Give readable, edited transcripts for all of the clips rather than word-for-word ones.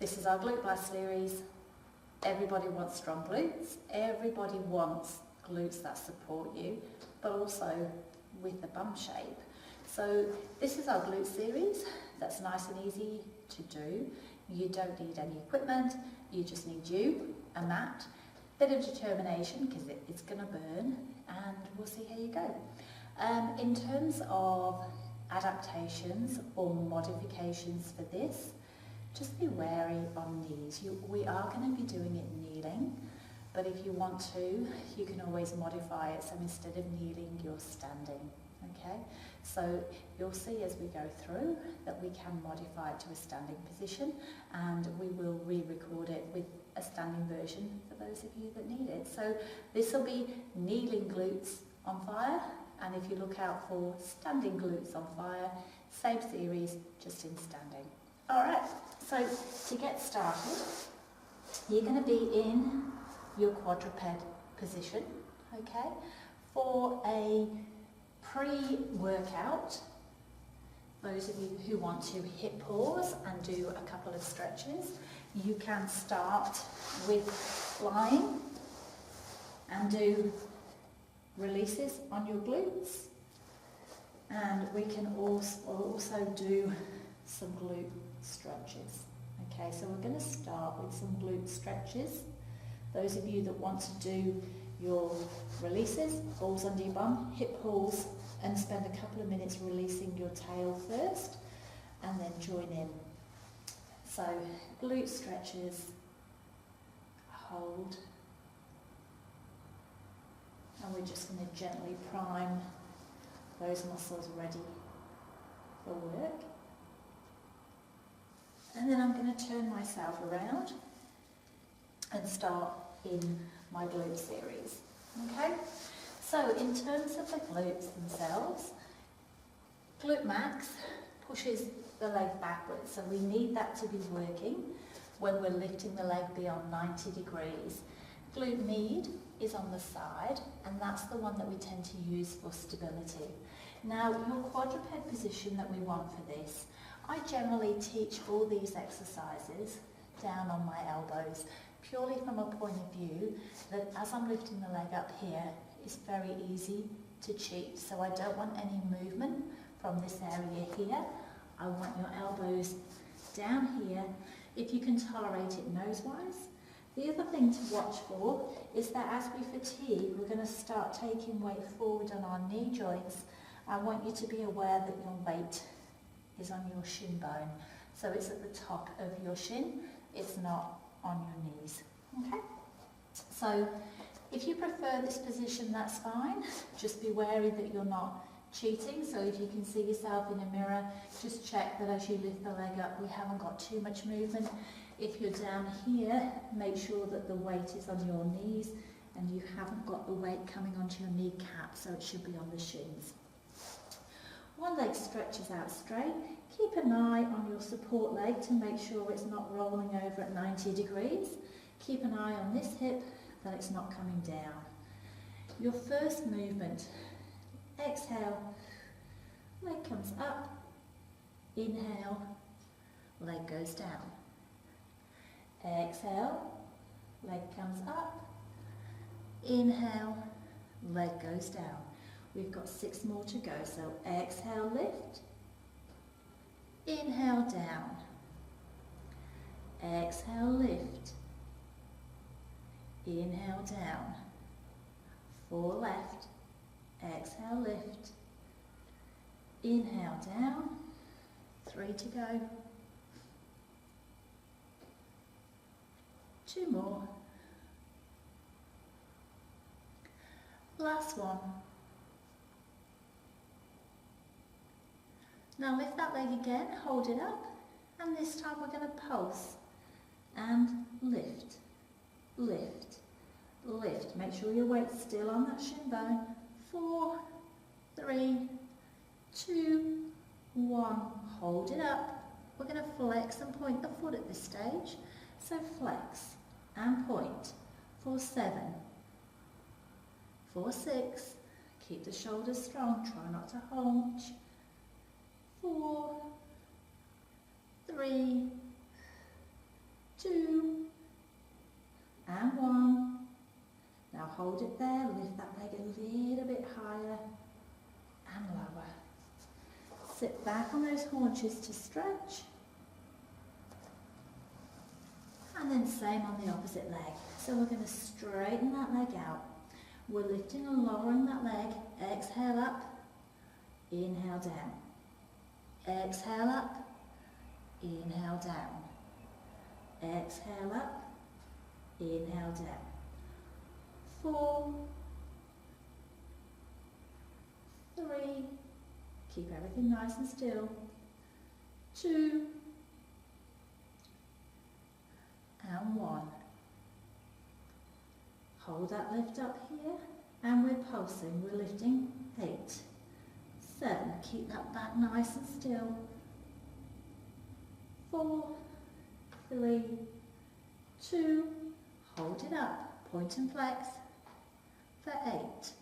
This is our glute blast series. Everybody wants strong glutes. Everybody wants glutes that support you, but also with the bum shape. So this is our glute series. That's nice and easy to do. You don't need any equipment. You just need you, a mat, bit of determination because it's going to burn, and we'll see how you go. In terms of adaptations or modifications for this, just be wary on knees. We are going to be doing it kneeling, but if you want to, you can always modify it. So instead of kneeling, you're standing. Okay, so you'll see as we go through that we can modify it to a standing position, and we will re-record it with a standing version for those of you that need it. So this will be kneeling glutes on fire, and if you look out for standing glutes on fire, same series, just in standing. Alright, so to get started, you're going to be in your quadruped position, okay? For a pre-workout, those of you who want to hit pause and do a couple of stretches, you can start with lying and do releases on your glutes, and we can also do some glute stretches. Okay, so we're going to start with some glute stretches. Those of you that want to do your releases, balls under your bum, hip pulls, and spend a couple of minutes releasing your tail first, and then join in. So glute stretches, hold, and we're just going to gently prime those muscles ready for work. And then I'm going to turn myself around and start in my glute series. Okay? So in terms of the glutes themselves, glute max pushes the leg backwards, so we need that to be working when we're lifting the leg beyond 90 degrees. Glute med is on the side, and that's the one that we tend to use for stability. Now, your quadruped position that we want for this, I generally teach all these exercises down on my elbows, purely from a point of view that as I'm lifting the leg up here, it's very easy to cheat. So I don't want any movement from this area here. I want your elbows down here, if you can tolerate it nose-wise. The other thing to watch for is that as we fatigue, we're going to start taking weight forward on our knee joints. I want you to be aware that your weight is on your shin bone. So it's at the top of your shin, it's not on your knees. Okay? So if you prefer this position, that's fine. Just be wary that you're not cheating. So if you can see yourself in a mirror, just check that as you lift the leg up, we haven't got too much movement. If you're down here, make sure that the weight is on your knees and you haven't got the weight coming onto your kneecap, so it should be on the shins. One leg stretches out straight. Keep an eye on your support leg to make sure it's not rolling over at 90 degrees. Keep an eye on this hip, that it's not coming down. Your first movement, exhale, leg comes up, inhale, leg goes down. Exhale, leg comes up, inhale, leg goes down. We've got 6 more to go, so exhale, lift, inhale, down, exhale, lift, inhale, down, 4 left, exhale, lift, inhale, down, 3 to go, 2 more, last one. Now lift that leg again, hold it up, and this time we're going to pulse and lift, lift, lift. Make sure your weight's still on that shin bone. 4, 3, 2, 1. Hold it up. We're going to flex and point the foot at this stage. So flex and point. 4, 7, 4, 6. Keep the shoulders strong. Try not to hunch. 4, 3, 2, and 1. Now hold it there, lift that leg a little bit higher and lower. Sit back on those haunches to stretch. And then same on the opposite leg. So we're going to straighten that leg out. We're lifting and lowering that leg. Exhale up, inhale down. Exhale up, inhale down. Exhale up, inhale down. 4, 3, keep everything nice and still. 2, and 1. Hold that lift up here, and we're pulsing. We're lifting. 8, 7, keep that back nice and still. 4, 3, 2, hold it up, point and flex for 8,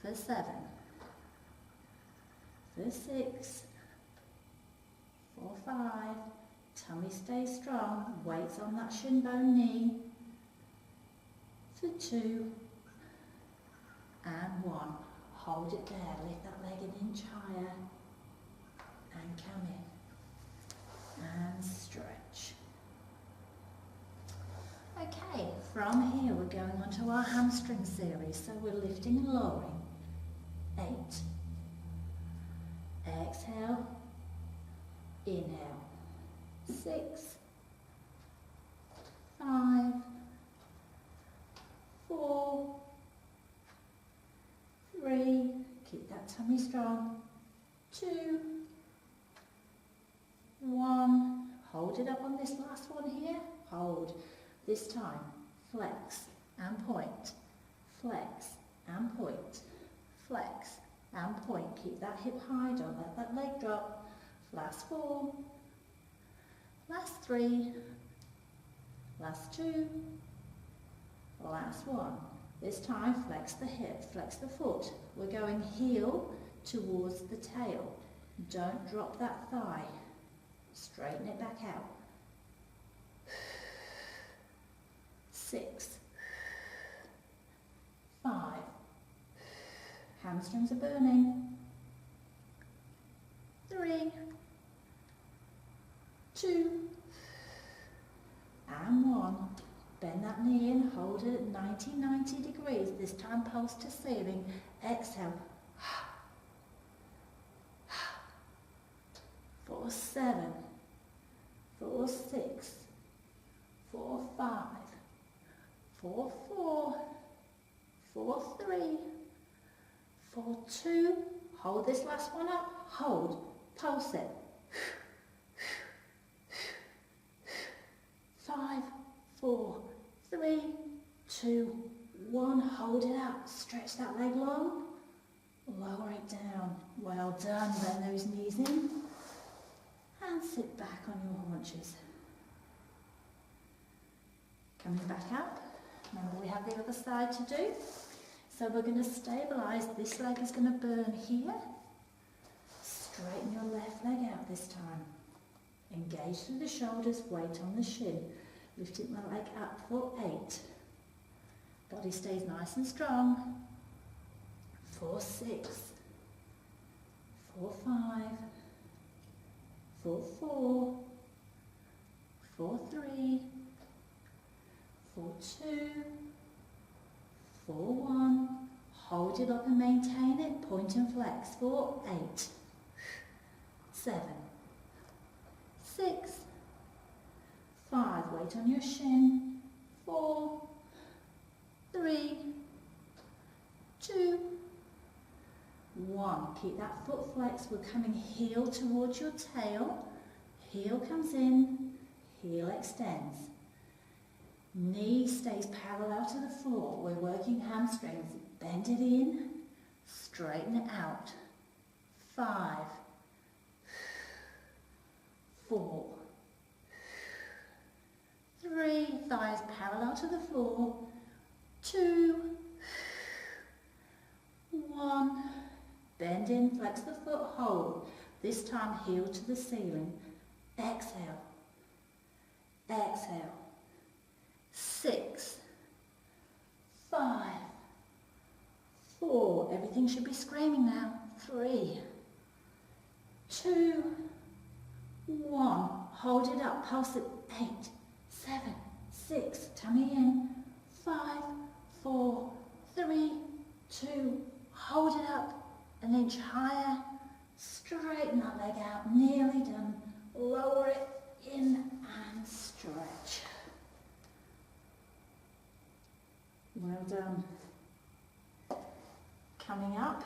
for 7, for 6, for 5, tummy stays strong, weights on that shin bone knee, for 2, and 1. Hold it there, lift that leg an inch higher, and come in, and stretch. Okay, from here we're going on to our hamstring series, so we're lifting and lowering. 8, exhale, inhale. 6, 5, 4, 3, keep that tummy strong. 2, 1, hold it up on this last one here, hold. This time, flex and point, flex and point, flex and point. Keep that hip high, don't let that leg drop. Last 4, last 3, last 2, last 1. This time, flex the hip, flex the foot. We're going heel towards the tail. Don't drop that thigh. Straighten it back out. 6, 5, hamstrings are burning. 3, 2, and 1. Bend that knee in, hold it at 90 degrees. This time pulse to ceiling. Exhale. 4, 7, 4, 6, 4, 5, 4, 4, 4, 3, 4, 2. Hold this last one up. Hold. Pulse it. 5, 4, 3, 2, 1. Hold it out. Stretch that leg long. Lower it down. Well done. Bend those knees in. And sit back on your haunches. Coming back up. Remember we have the other side to do. So we're going to stabilise. This leg is going to burn here. Straighten your left leg out this time. Engage through the shoulders, weight on the shin. Lifting the leg up for 8. Body stays nice and strong. 4, 6, 4, 5, 4, 4, 4, 3, 4, 2, 4, 1. Hold it up and maintain it. Point and flex for 8, 7, 6, 5. Weight on your shin. 4, 3, 2, 1. Keep that foot flexed. We're coming heel towards your tail. Heel comes in, heel extends. Knee stays parallel to the floor. We're working hamstrings. Bend it in, straighten it out. 5, 4, 3, thighs parallel to the floor. 2, 1. Bend in, flex the foot, hold. This time heel to the ceiling. Exhale. exhale. 6, 5, 4, everything should be screaming now. 3, 2, 1, hold it up, pulse it. 8, 7, 6, tummy in. 5, 4, 3, 2, hold it up, an inch higher. Straighten that leg out, nearly done. Lower it in and stretch. Well done. Coming up,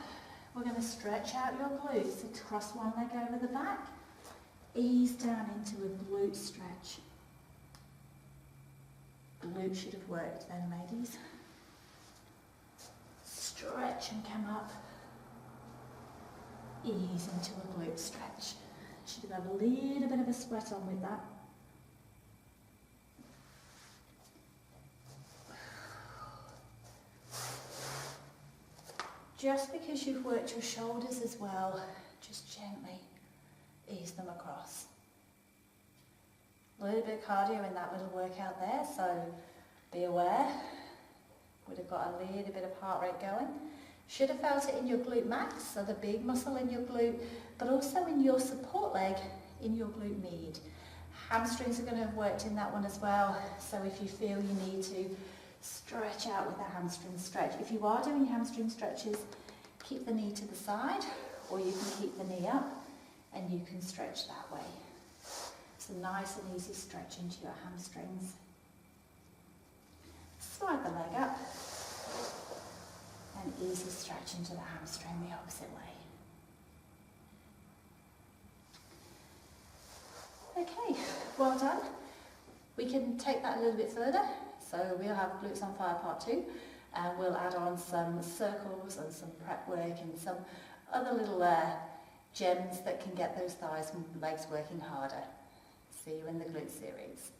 we're going to stretch out your glutes. So cross one leg over the back, ease down into a glute stretch. Glute should have worked then, ladies. Stretch and come up. Ease into a glute stretch. Should have a little bit of a sweat on with that. Just because you've worked your shoulders as well, just gently ease them across. A little bit of cardio in that little workout there, so be aware. Would have got a little bit of heart rate going. Should have felt it in your glute max, so the big muscle in your glute, but also in your support leg, in your glute med. Hamstrings are going to have worked in that one as well, so if you feel you need to stretch out with a hamstring stretch. If you are doing hamstring stretches, keep the knee to the side, or you can keep the knee up and you can stretch that way. It's a nice and easy stretch into your hamstrings. Slide the leg up and easy stretch into the hamstring the opposite way. Okay, well done. We can take that a little bit further. So we'll have Glutes on Fire Part 2, and we'll add on some circles and some prep work and some other little gems that can get those thighs and legs working harder. See you in the glute series.